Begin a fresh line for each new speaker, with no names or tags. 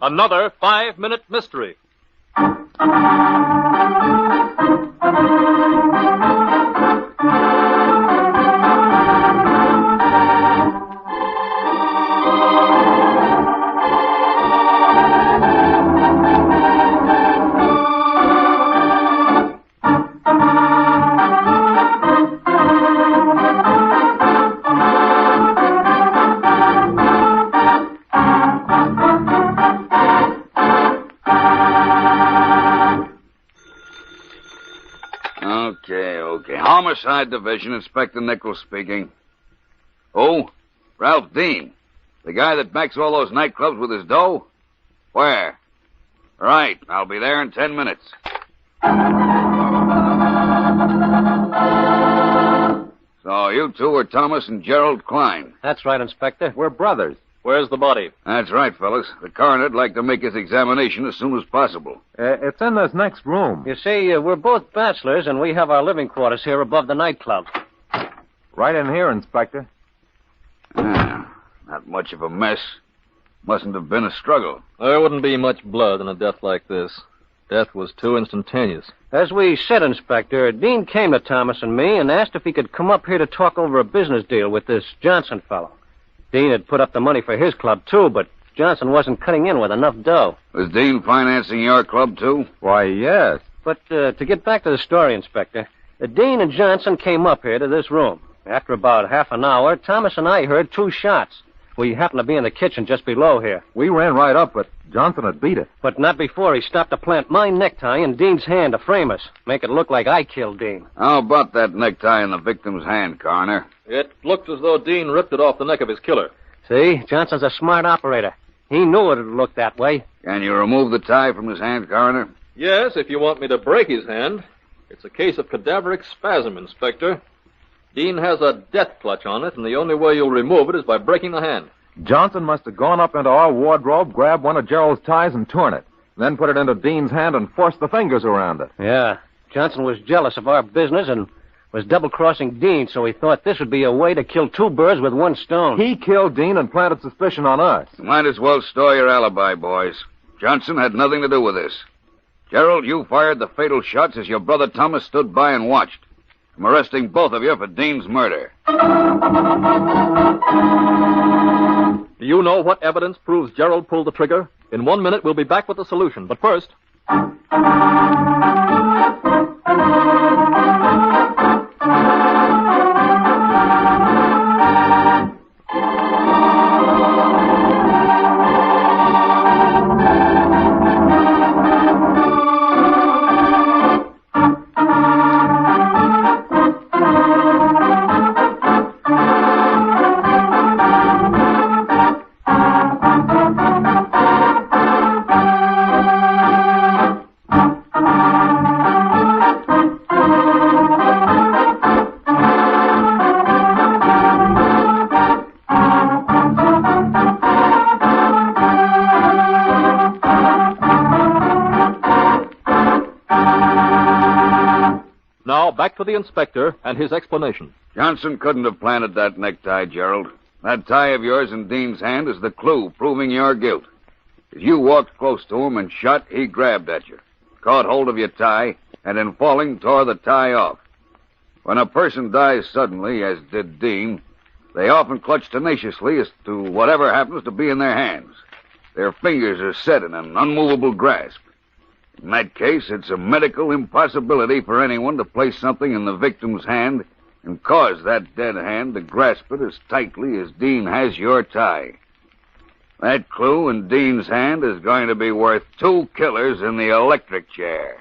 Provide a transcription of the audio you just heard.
another 5-minute mystery.
Okay. Homicide Division, Inspector Nichols speaking. Who? Ralph Dean. The guy that backs all those nightclubs with his dough? Where? Right. I'll be there in 10 minutes. So you two are Thomas and Gerald Klein.
That's right, Inspector. We're brothers.
Where's the body?
That's right, fellas. The coroner'd like to make his examination as soon as possible.
It's in this next room.
You see, we're both bachelors, and we have our living quarters here above the nightclub.
Right in here, Inspector.
Not much of a mess. Mustn't have been a struggle.
There wouldn't be much blood in a death like this. Death was too instantaneous.
As we said, Inspector, Dean came to Thomas and me and asked if he could come up here to talk over a business deal with this Johnson fellow. Dean had put up the money for his club, too, but Johnson wasn't cutting in with enough dough.
Was Dean financing your club, too?
Why, yes.
But to get back to the story, Inspector, Dean and Johnson came up here to this room. After about half an hour, Thomas and I heard 2 shots. We happened to be in the kitchen just below here.
We ran right up, but Johnson had beat it.
But not before he stopped to plant my necktie in Dean's hand to frame us. Make it look like I killed Dean.
How about that necktie in the victim's hand, Coroner?
It looked as though Dean ripped it off the neck of his killer.
See? Johnson's a smart operator. He knew it would look that way.
Can you remove the tie from his hand, Coroner?
Yes, if you want me to break his hand. It's a case of cadaveric spasm, Inspector. Dean has a death clutch on it, and the only way you'll remove it is by breaking the hand.
Johnson must have gone up into our wardrobe, grabbed one of Gerald's ties, and torn it. Then put it into Dean's hand and forced the fingers around it.
Yeah. Johnson was jealous of our business and was double-crossing Dean, so he thought this would be a way to kill 2 birds with 1 stone.
He killed Dean and planted suspicion on us.
You might as well store your alibi, boys. Johnson had nothing to do with this. Gerald, you fired the fatal shots as your brother Thomas stood by and watched. I'm arresting both of you for Dean's murder.
Do you know what evidence proves Gerald pulled the trigger? In 1 minute, we'll be back with the solution. But first... Now, back to the inspector and his explanation.
Johnson couldn't have planted that necktie, Gerald. That tie of yours in Dean's hand is the clue proving your guilt. As you walked close to him and shot, he grabbed at you, caught hold of your tie, and in falling, tore the tie off. When a person dies suddenly, as did Dean, they often clutch tenaciously as to whatever happens to be in their hands. Their fingers are set in an unmovable grasp. In that case, it's a medical impossibility for anyone to place something in the victim's hand and cause that dead hand to grasp it as tightly as Dean has your tie. That clue in Dean's hand is going to be worth 2 killers in the electric chair.